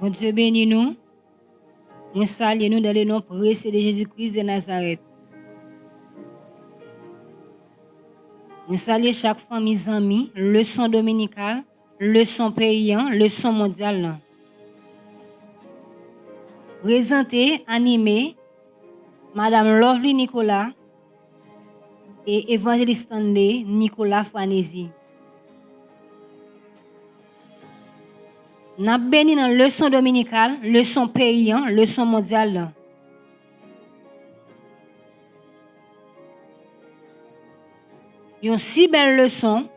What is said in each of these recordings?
Bon Dieu bénit nous. Nous saluons nous dans le nom précieux de Jésus-Christ de Nazareth. Nous saluons chaque famille, amis, leçon dominicale, leçon paysan, leçon mondiale. Présenté, animé, Madame Lovely Nicolas et évangéliste Nicolas Fanesi. Nous avons béni dans leçon dominicale, leçon paysan, leçon mondiale. Une si belle leçon.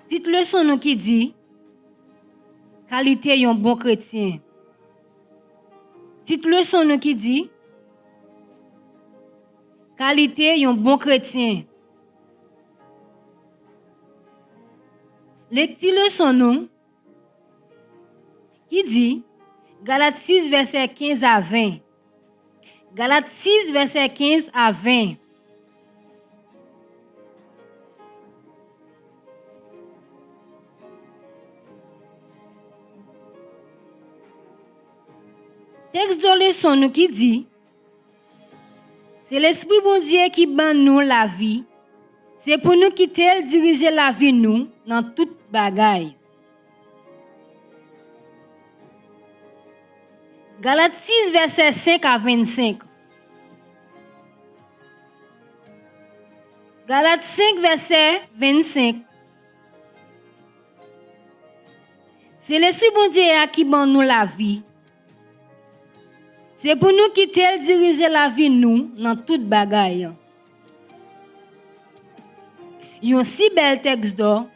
Petite leçon nous qui dit qualité d'un bon chrétien. Petite leçon nous qui dit qualité d'un bon chrétien. Les petites leçons nous qui dit Galates 6 verset 15 à 20. Galates 6 verset 15 à 20. Texte de leçon nous qui dit c'est l'Esprit bon Dieu qui ban nous la vie. C'est pour nous quitter diriger la vie nous dans toute bagaille. Galates 6 verset 5 à 25. Galates 5 verset 25. C'est l'Esprit bon Dieu qui ban nous la vie. C'est pour nous quitter diriger la vie nous dans toute bagaille. Il y a un si bel texte d'or.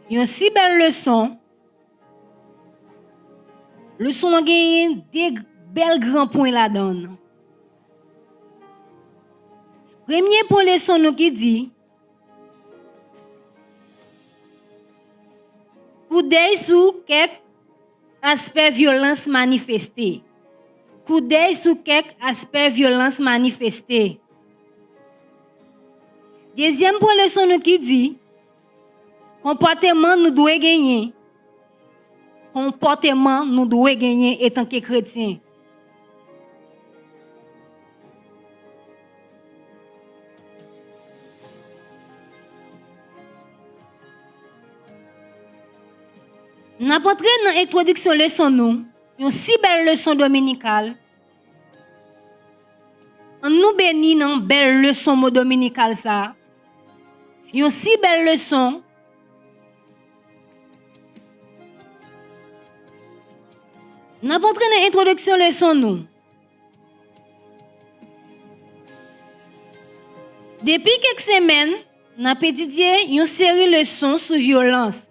Il y a une si belle leçon. Leçon gagne des belles grands points là-dedans. Premier pour leçon nous qui dit coup d'œil sur quelques aspects violence manifestés. Coup d'œil sur quelques aspects violence manifestés. Deuxième pour leçon nous qui dit comportement nous doit gagner. Comportement nous doit gagner étant que chrétiens. N'importe dans l'introduction leçon nous, une si belle leçon dominicale. On nous bénit dans belle leçon dominicale ça. Une si belle leçon. N'importe dans l'introduction leçon nous. Depuis quelques semaines, nous avons étudié une série de leçons sur violence.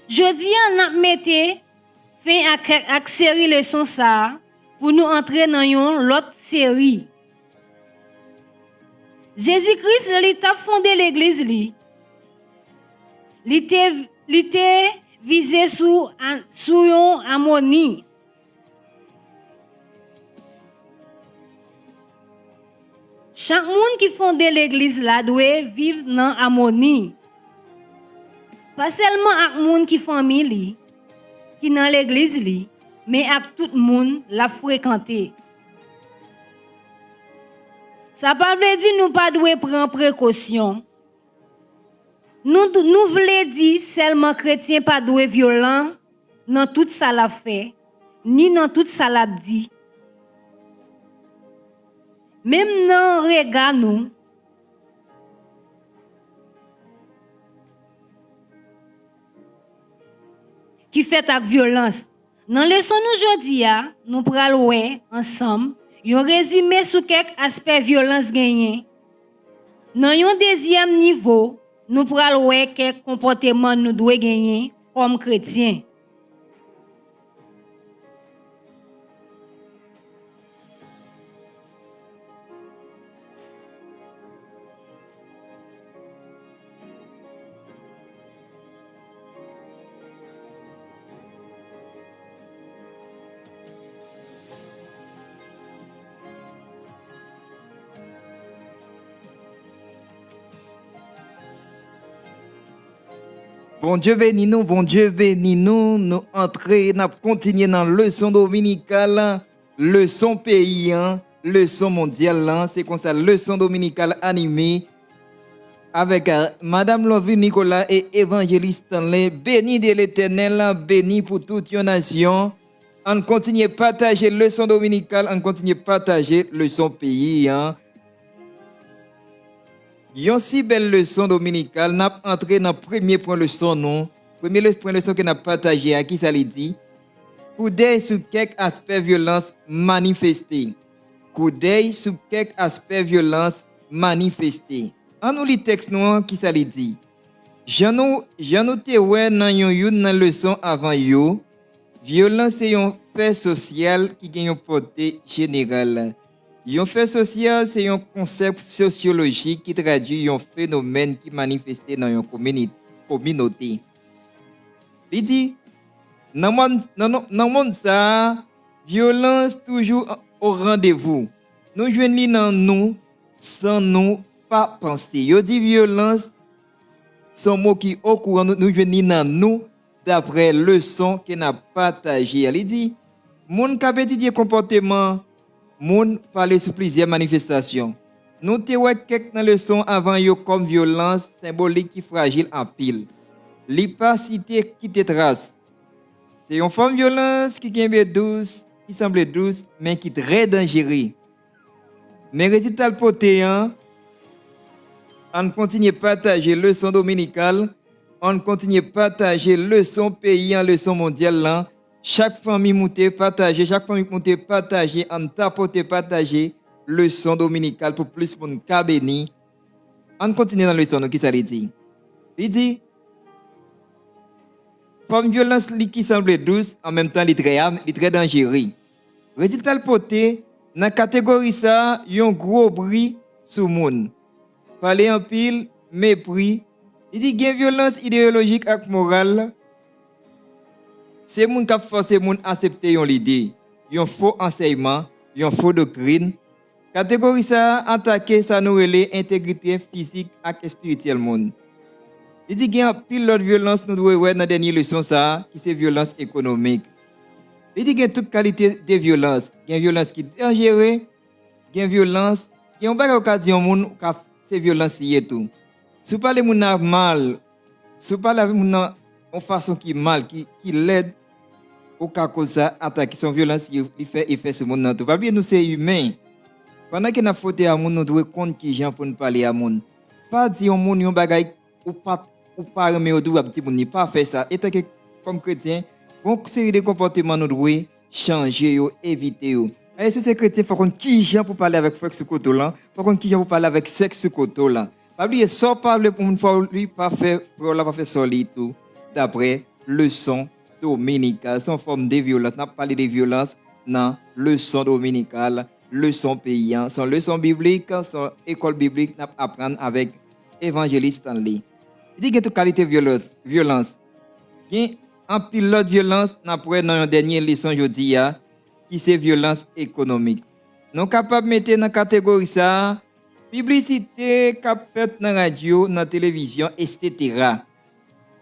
Jeudi, on a mis fin à série leçon ça pour nous entrer dans une autre série. Jésus-Christ, il a fondé l'église. Il était visé sur une harmonie. Chaque monde qui fonde l'église là doit vivre dans harmonie. Pas seulement avec les gens qui famille qui dans l'église mais avec tout le monde la fréquenter. Ça pas veut dire nous pas doit prendre précaution. Nous voulons dire seulement chrétien pas doit violent dans tout ça la fait ni dans tout ça la dit. Même dans regard nous qui fait avec violence. Dans la leçon aujourd'hui, nous pourrons voir ensemble un résumé sur quelques aspects de violence gagnés. Dans un deuxième niveau, nous pourrons voir quelques comportements nous devons gagner comme chrétiens. Bon Dieu béni nous, nous entrer, nous continuer dans la leçon dominicale, leçon pays, leçon mondiale, c'est comme ça, leçon dominicale animée avec Madame Lovie Nicolas et Évangéliste Stanley, béni de l'Éternel, béni pour toute une nation. On continue à partager leçon dominicale, on continue à partager leçon pays. Yon si belle leçon dominicale, n'a entré dans le premier point leçon non. Premier point leçon que n'a partagé à qui ça lui dit. Coup d'œil sur quelques aspects violence manifestés. Coup d'œil sur quelques aspects violence manifestés. En nous lit texte non qui ça lui dit. J'en noté ouais dans yon leçon avant yo. Violence c'est un fait social qui gagne une portée générale. Un fait social, c'est un concept sociologique qui traduit un phénomène qui manifeste dans une communauté. Il dit, dans le monde, ça, violence toujours au rendez-vous. Nous jouons dans nous, sans nous pas penser. Il dit violence, son mot qui au courant, nous jouons dans nous, d'après le leçon qu'il a partagé. Il dit, mon cap étudier comportement. Moun parle sur plusieurs manifestations. Nous te ouais quelques leçons avant yo comme violence symbolique qui fragile en pile. L'hypacité qui te trace. C'est une forme de violence qui douce, qui semble douce, mais qui est très dangereuse. Mais résultat poté, on continue à partager leçon dominicale, on continue à partager leçon pays en leçon mondiale. Chaque famille monte partager, on tapote partager leçon dominicale pour plus de monde ka béni. On continue dans la leçon qui ça dit. Il dit forme violence qui semble douce en même temps très dangereux. Résultat poté dans catégorie ça, yon gros bruit sous monde. Parler en pile mépris. Il dit gain violence idéologique et morale. C'est moun qui force moun accepter yon l'idée, yon faux enseignement, yon faux doctrine. Catégorie ça attaquer ça nous relève intégrité physique et spirituelle monde. Il dit qu'il y a pile l'autre violence nous devons voir dans la dernière leçon ça qui c'est violence économique. Il dit qu'il y a toute qualité de violence, il y a violence qui est dangereuse, il y a violence, il y a une occasion moun c'est violence et tout. Si vous parlez moun mal, si vous parlez avec moun en façon qui mal qui l'aide au cas que ça attaque son violence il fait effet sur monde tout va bien nous c'est humain pendant que n'a faute à monde nous doit compte qui gens pour nous parler à monde pas dire monde yon bagay ou pas mais ou doit petit monde pas faire ça étant que comme chrétien bon série de comportements nous doit changer yo éviter yo et si c'est chrétien faut qu'on qui gens pour parler avec frère ce côté là faut qu'on qui gens pour parler avec sexe ce côté là pas oublier ça parler pour une fois lui pas faire pour la pas faire solide tout d'après leçon dominicale, sans forme de violence. On a parlé de violence dans leçon dominicale, leçon paysan, sans leçon biblique, sans école biblique, on apprendre avec évangéliste Stanley. Il dit qu'il y a toute qualité de violence. Il y a un pilote de violence, on apprend dans une dernière leçon aujourd'hui, qui c'est violence économique. Nous sommes capables de mettre dans la catégorie ça, publicité, capette dans la radio, dans la télévision, etc.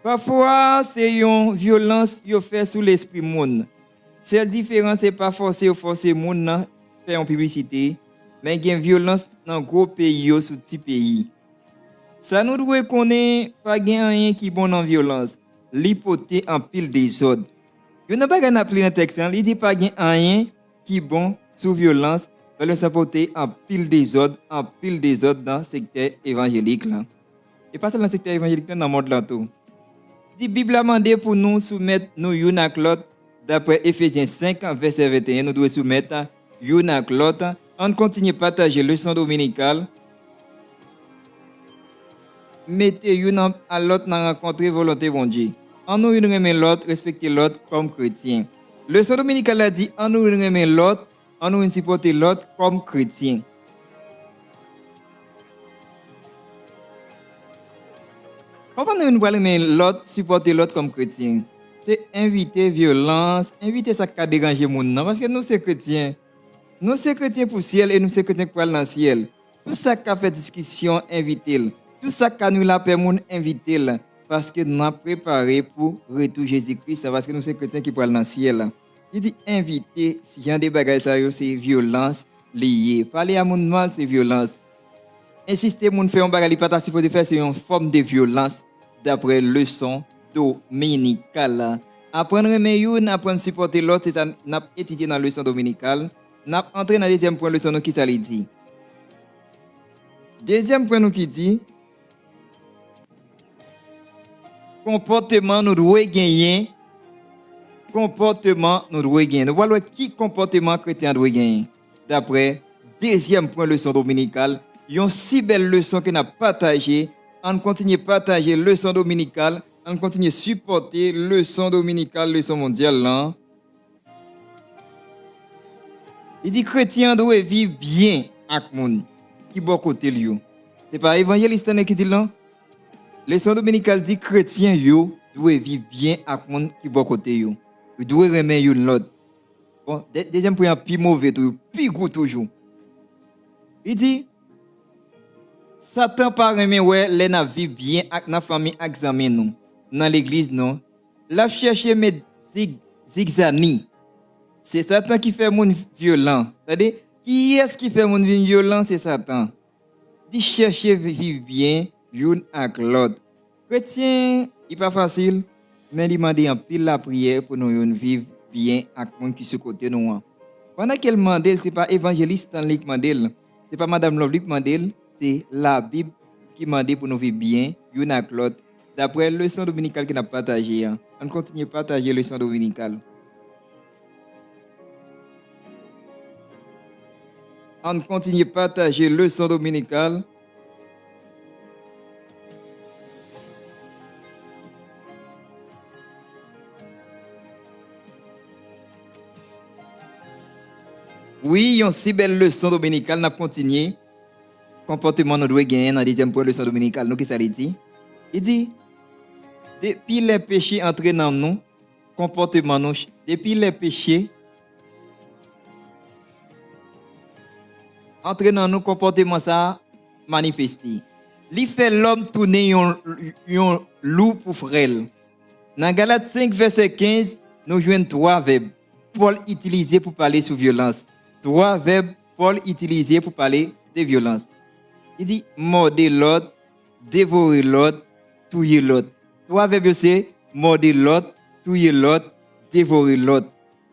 Parfois, c'est une violence qui fait sous l'esprit monde. C'est différent, c'est pas forcé monde à faire une publicité, mais il y a une violence dans gros pays ou sous petit pays. Ça nous doit connaître pas rien qui est bon en violence. L'hypothèse en pile des ordres. Il n'y a pas rien appelé dans le texte, il dit pas rien qui est bon sous violence, mais le sapoter en pile des ordres dans le secteur évangélique là. Et pas seulement dans le secteur évangélique dans le monde là tout. La Bible a demandé pour nous soumettre nous une à l'autre. D'après Ephésiens 5, verset 21, nous devons soumettre une à l'autre. On continue à partager le leçon dominicale. Mettez une à l'autre dans rencontrer volonté de Dieu. En nous aimer l'autre, respecter l'autre comme chrétien. Le leçon dominicale a dit en nous aimer l'autre, en nous supporter l'autre comme chrétien. Comment nous voulons aimer l'autre, supporter l'autre comme chrétien? C'est inviter violence, inviter ça qui déranger le monde. Parce que nous, c'est chrétiens. Nous, c'est chrétiens pour le ciel et nous, c'est chrétiens pour aller dans le ciel. Tout ça qui a fait discussion, invitez-le. Tout ça qui a nous la paix, invitez-le. parce que nous avons préparé pour retour Jésus-Christ, parce que nous sommes chrétiens qui parlent dans le ciel. Il dit inviter, si j'ai des bagages, c'est violence liée. Parler à mon mal, c'est violence. Insister, mon faire un bagage, pas supposé faire, c'est une forme de violence d'après leçon dominicale. Apprendre à apprendre à supporter l'autre, c'est à étudier dans la leçon dominicale. Nous entré dans le deuxième point, leçon qui ça dit. Deuxième point nous qui dit comportement nous doit gagner. Comportement nous doit gagner. Nous voyons qui comportement chrétien doit gagner. D'après deuxième point leçon dominicale, une si belle leçon que nous avons partagée. On continue à partager leçon dominicale, on continue à supporter leçon dominicale, leçon mondiale là. Il dit chrétien doit vivre bien avec monde qui bon côté lui. C'est pas évangéliste qui dit là. Leçon dominicale dit chrétien yo doit vivre bien avec monde qui bon côté yo. Il doit remettre l'autre. Bon, deuxième point plus mauvais toujours, plus gros toujours. Il dit Satan par aimer ouais, les na vivre bien avec na famille examen nous dans l'église non. La chercher mes zigzani. C'est Satan qui fait mon violent. C'est-à-dire, qui est-ce qui fait mon violent? C'est Satan. Dit chercher vivre bien, l'un avec l'autre. Chrétien, il pas facile, mais il m'a dit en pile la prière pour nous vivre bien avec monde qui se côté nous. Pendant qu'elle mandel, c'est pas évangéliste dans qui mandel, c'est pas madame Lovely qui mandel, c'est la Bible qui mandel pour nous vivre bien, l'un avec l'autre. D'après le leçon dominicale qu'on a partagé, on continue à partager le leçon dominicale. On continue à partager le leçon dominicale. Oui, une si belle leçon dominicale, n'a continué. Comportement nous doit gagner dans la deuxième point leçon dominicale. Nous qui ça dit? Il dit depuis les péchés entrés dans nous, comportement nous, depuis les péchés entrés dans nous, comportement ça manifesté. Li fait l'homme tourner un loup pour frêle. Dans Galates 5 verset 15, nous jouons 3 verbes. Paul utilisé pour parler sur violence. 3 verbes Paul utilisé pour parler de violence. Il dit morder l'autre, dévorer l'autre, tuer l'autre. 3 verbes c'est morder l'autre, tuer l'autre, dévorer l'autre.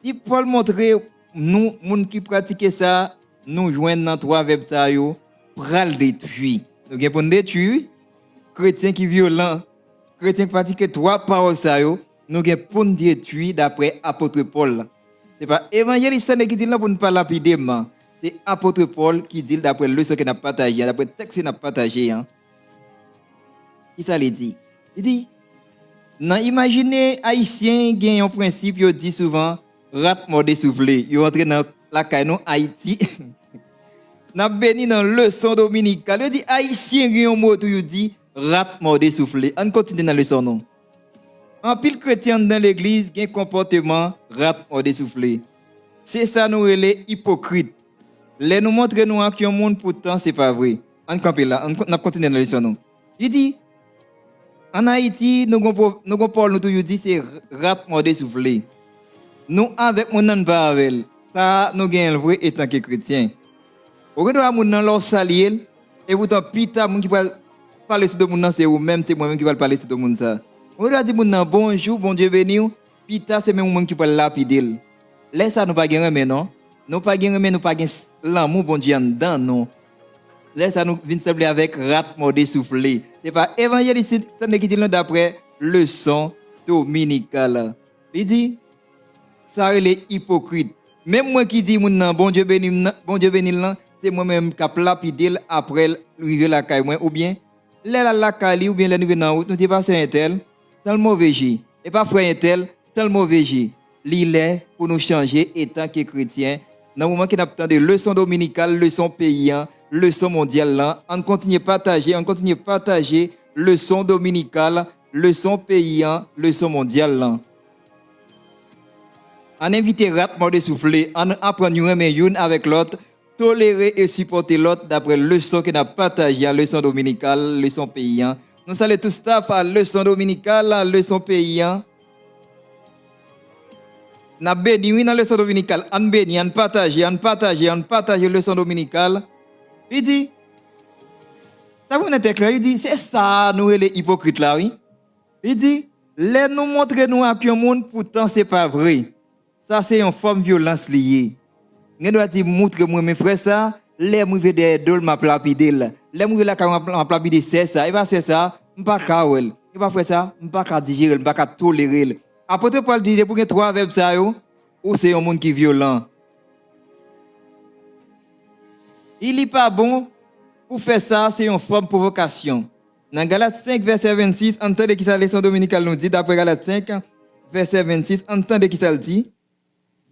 Et Paul montrer nous monde qui pratiquent ça, nous joignent dans 3 verbes ça yo, pral détruire. Nous gain pour détruire chrétien qui violent, chrétien qui pratique 3 paroles ça yo, nous gain pour détruire d'après apôtre Paul. C'est pas évangéliste qui dit là pour ne pas lapider, c'est apôtre Paul qui dit d'après le leçon qu'il a partagé, d'après le texte qu'il a partagé. Qui ça lui dit? Il dit, non, imaginez, Haïtien gagne un principe, il dit souvent, rat mordé soufflé. Il entre dans la canon Haïti. N'a béni dans le leçon dominicale. Il dit, Haïtien gagne un mot, il dit, rat mordé soufflé. On continue dans le leçon, non? En pile chrétien dans l'église, il y a un comportement rat mordé soufflé. C'est ça, nous, les hypocrites. Les nous montrent nous qu'il y a un monde, pourtant, c'est pas vrai. On continue là, on continue dans le leçon, non? Il dit, en Haïti, nous avons parlé, nous dit c'est rat mordé soufflé. Nous, avec mon nan pas avec, ça, nous gagnons le vrai étant que chrétien. Au lieu de mon nan leur salier, et pourtant, pita, mon qui va parler sur mon nan, c'est vous-même, c'est moi-même qui va parler sur mon ça. Au lieu de dire mon nan, bonjour, bon Dieu béni, pita, c'est même moi qui va lapider. Laisse ça, nous pas gagner, mais non. Nous pas gagner, mais nous pas gagner l'amour, bon Dieu, en dedans, non. Laisse ça nous venir sembler avec rat mordé soufflé. C'est pas évangéliste qui dit d'après leçon dominicale. Il dit, ça est hypocrite. Même moi qui dis, bon Dieu béni, c'est moi-même qui ai lapidé après arriver la caille, ou bien, la caille, ou bien la nouvelle en route, nous disons pas c'est un tel, tel mauvais J. Et pas frère un tel mauvais J. L'il est pour nous changer étant que chrétien. Dans le moment qu'il a de leçon dominicale, leçon paysan, leçon mondiale, on continue à partager leçon dominicale, leçon paysan, leçon mondiale. On invite rapidement de souffler, on apprend une avec l'autre, tolérer et supporter l'autre d'après leçon qu'on a partagée, leçon dominicale, leçon paysan, Nous saluons tout staff à leçon dominicale, à leçon paysan. Nous béni dans la leçon dominicale. On béni, on partage la leçon dominicale. Il dit, ça vous n'êtes clair, il dit, c'est ça nous les hypocrites là, oui. Il dit, les nous montrer nous à un monde, pourtant c'est pas vrai. Ça c'est une forme de violence liée. Je dois dire, montre-moi mes frères ça, les mouver des dol m'a plapidé là. Les mouver la m'a plapidé c'est ça, il va c'est ça, m'pas kawel. Il va faire ça, m'pas ka digérer, m'pas ka tolérer. Apôtre Paul dit pour que trois verbes ça yo, ou c'est un monde qui est violent. Il n'est pas bon pour faire ça, c'est une forme de provocation. Dans Galates 5, verset 26, entendez qui ça leçon dominicale nous dit, d'après Galates 5, verset 26, entendez qui ça le dit.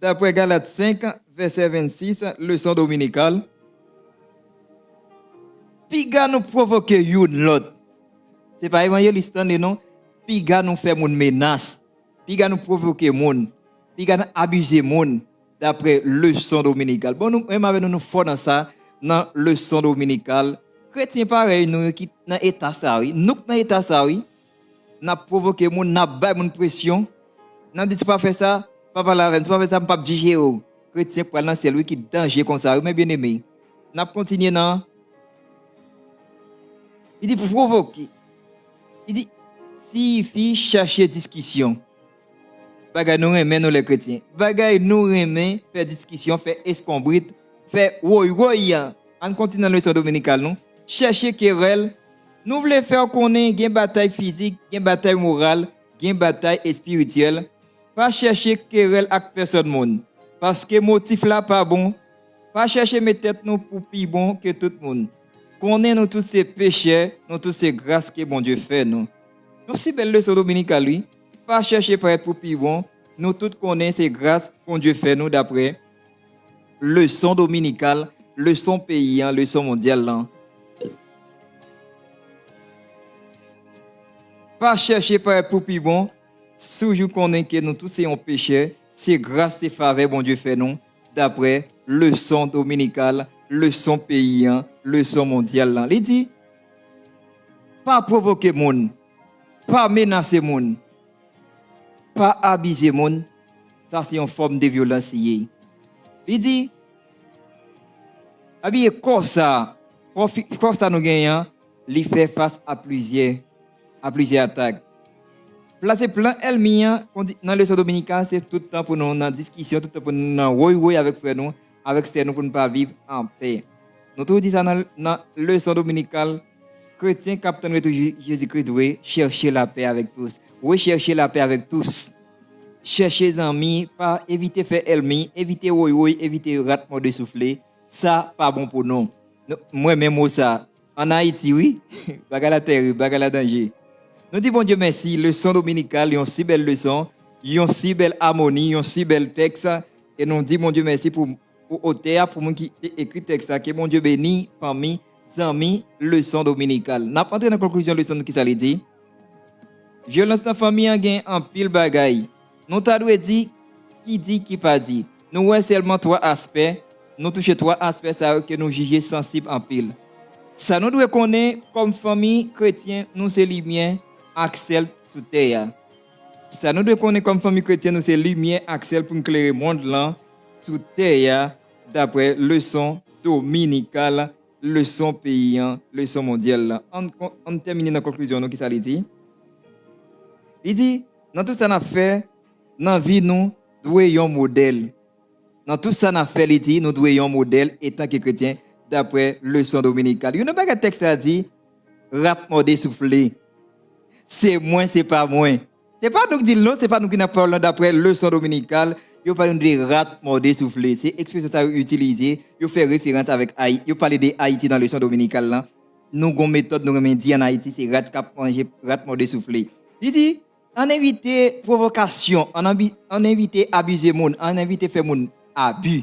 D'après Galates 5, verset 26, leçon dominicale. Piga nous provoquer une l'autre. C'est pas évangéliste, non? Piga nous fait une menace. Piga nous provoquer moun. Piga nous abuser moun. D'après leçon dominicale. Bon, nous faisons dans ça, dans leçon dominicale. Chrétien pareil, nous qui dans l'état ça, oui. Nous dans l'état ça, oui. N'a provoqué moun, n'a bas moun pression. N'a dit pas faire ça, pas la reine, pas faire ça, pas digérer. Chrétien pour dans c'est lui qui danger comme ça, mais bien aimé. N'a continuer dans. Il dit pour provoquer. Il dit si chercher discussion. Bagay nous remet nous les chrétiens. Bagay nous remet faire discussion, faire escombrite, faire woy. On continue dans le leçon dominicale nous. Chercher querelle. Nous voulons faire connaître une bataille physique, une bataille morale, une bataille spirituelle. Pas chercher querelle avec personne monde. Parce que motif là pas bon. Pas chercher mes têtes nous pour plus bon que tout le monde. Connaissons nous tous ces péchés, nous tous ces grâces que bon Dieu fait nous. Nous si belle leçon dominicale lui. Pas chercher pour être pour plus bon. Nous tous connaissons ces grâces que bon Dieu fait nous d'après leçon dominicale, leçon paysan, leçon mondiale là. Pas chercher pour être pour plus bon. Toujours connaître que nous tous sommes péchés. C'est grâce et faveur bon Dieu fait nous d'après leçon dominicale, leçon paysan, leçon mondiale là. Il dit pas provoquer monde, pas menacer monde, pas abuser monde. Ça c'est une forme de violence. Il dit habiller comme ça nous gagnons, il fait face à plusieurs attaques. Placer plan elmien dans le leçon dominical, c'est tout le temps pour nous dans discussion, tout le temps pour nous dans oui avec frère nous, avec sœur nous pour ne pas vivre en paix. Nous tout dit ça dans le leçon dominical, chrétien capitaine Jésus-Christ doit chercher la paix avec tous. Oui, chercher la paix avec tous. Chercher les amis, pas éviter faire elmi, éviter oui, éviter ratement de souffler. Ça pas bon pour nous. Moi même ça en Haïti oui, bagala terrible, bagala danger. Nous disons bon Dieu merci, leçon dominicale, une si belle leçon, une si belle harmonie, une si belle texte. Et nous disons bon Dieu merci pour auteur, pour moi qui écrit texte, que bon Dieu béni, famille, amis, leçon dominicale. N'a pas entré dans la conclusion de leçon qui ça dit. Violence dans la famille a gagné en pile bagaille. Nous t'avons dit qui pas dit. Nous voyons seulement trois aspects. Nous touchons trois aspects ça que nous jugeons sensibles en pile. Ça nous doit connaître comme famille chrétienne, nous c'est lumière. Axel sous terre. Ça nous doit connaître comme famille chrétienne, nous c'est lumière Axel pour éclairer le monde là sous terre d'après leçon dominicale, leçon paysan, leçon mondiale. On termine la conclusion nous qui ça dit. Il dit dans tout ça n'a fait dans vie nous doit un modèle. Dans tout ça n'a fait il dit nous doit un modèle étant que chrétien d'après leçon dominicale. Il y a un texte a dit rapidement dessoufflé. C'est moins, c'est pas moins. C'est pas nous qui disons non, c'est pas nous qui n'avons parlé d'après leçon dominicale. Il parle de rat mordé soufflé. C'est expression ça utilisé. Il fait référence avec Haïti. Il parle de Haïti dans leçon dominicale là. Nous avons une méthode, nous avons dit en Haïti, c'est rat cap manger, rat mordé soufflé. Il dit, on évite provocation, on évite abuser monde, on évite faire monde abus.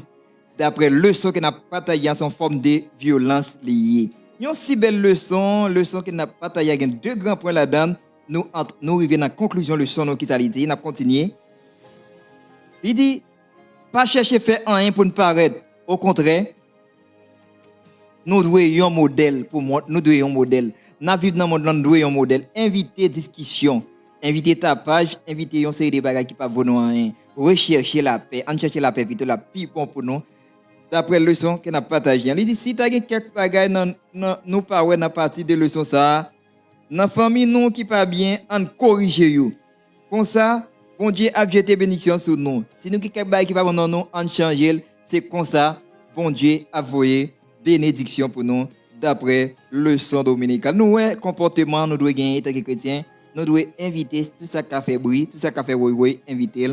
D'après leçon que n'a pas taillé en forme de violence liée. Une si belle leçon qui n'a pas taillé, il y a deux grands points là-dedans. Nous arrivons à la conclusion de leçon qui s'allie. Il a continué. Il dit, pas chercher à faire rien pour nous paraître. Au contraire, nous devons un modèle pour moi. Nous devons un modèle. Nous vivons dans le monde, nous devons un modèle. Inviter discussion, inviter tapage, inviter une série de bagages qui ne peuvent pas rien. Rechercher la paix, en chercher la paix, vite la plus bon pour nous. D'après la leçon que nous avons partagée. Il dit si tu as quelques bagages, nous parlons à partir de leçon ça. Dans la famille, nous qui pas bien, on corrige you. Comme ça, bon Dieu a jeté bénédiction sur nous. Si nous qui quelques bagages qui pas bon nous, on change. C'est comme ça, bon Dieu a envoyé bénédiction pour nous. D'après leçon dominicale. Nous, comportement, nous devons gagner en tant que chrétiens. Nous devons inviter tout ça qui a fait bruit, tout ça qui a fait oui, inviter.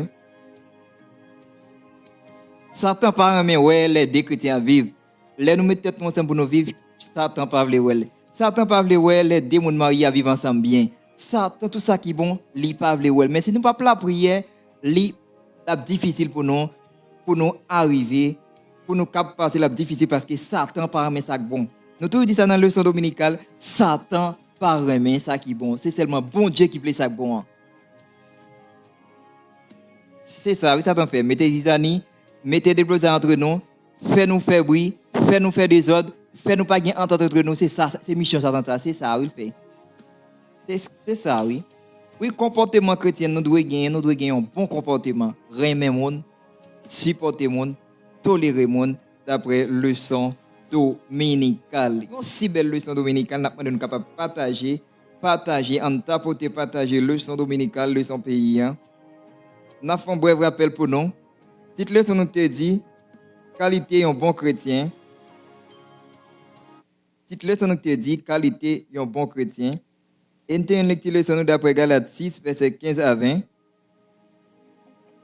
Satan par mais ouais, les deux chrétiens vivent. Les nous mettons ensemble pour nous vivre. Satan pas vle ouais. Satan pas vle ouais, les deux monde mariés à vivre ensemble bien. Satan tout ça qui bon, li pas vle ouais. Mais si nous pas la prière, li la difficile pour nous arriver, pour nous passer la difficile parce que Satan par mais ça bon. Nous toujours dit ça dans la leçon dominicale, Satan par mais ça qui bon. C'est seulement bon Dieu qui fait ça bon. C'est ça, oui, Satan fait. Mettez des amis, mettez des blocs entre nous, faites-nous faire bruit, faites-nous faire des ordres, faites-nous pas gagner entente entre nous. C'est ça, c'est mission Satan, c'est ça, oui, il fait. C'est ça, oui. Oui, comportement chrétien, nous devons gagner un bon comportement. Aimer le monde, supporter le monde, tolérer le monde, d'après leçon dominicale. Une si belle leçon dominicale, nous sommes capables de partager, en tapoter, partager leçon dominicale, leçon pays. Nous avons un bref rappel pour nous. Cette leçon nous te dit, qualité d'un bon chrétien. Cette leçon nous te dit, qualité d'un bon chrétien. Et nous avons une lecture leçon d'après Galates 6, verset 15 à 20.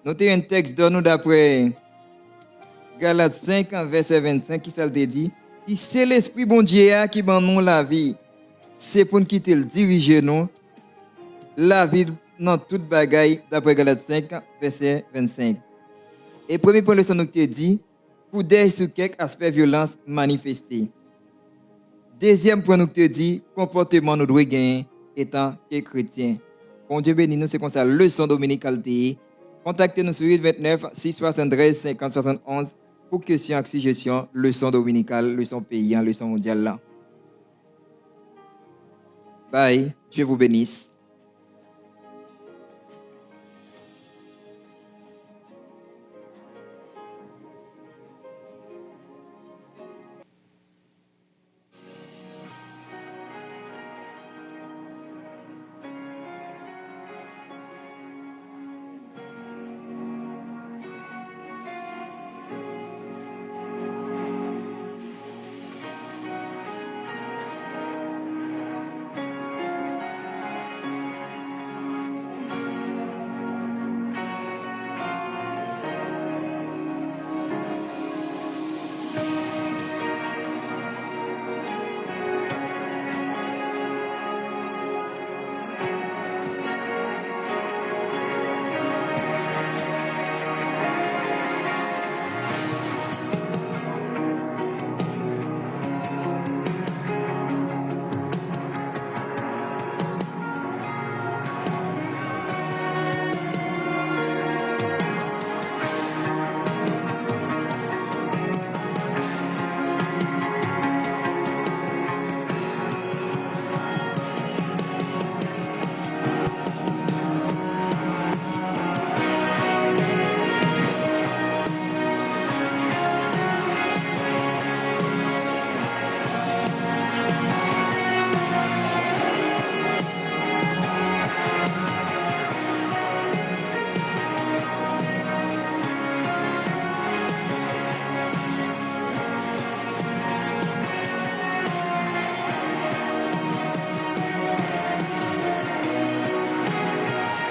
Nous avons un texte de nous d'après Galates 5, verset 25, qui ça te dit, c'est l'Esprit bon Dieu qui ban nous la vie. C'est pour nous quitter le diriger nous. La vie dans toute bagaille, d'après Galates 5, verset 25. Et premier point de leçon nous te dit, pour des sur quelques aspects de violence manifestés. Deuxième point nous te dit, comportement nous doit gagner étant que chrétien. Bon Dieu béni nous, c'est comme ça, leçon dominicale. Contactez-nous sur 829 673 50 71 pour questions et suggestions, leçon dominicale, leçon paysan, leçon mondiale. Bye, Dieu vous bénisse.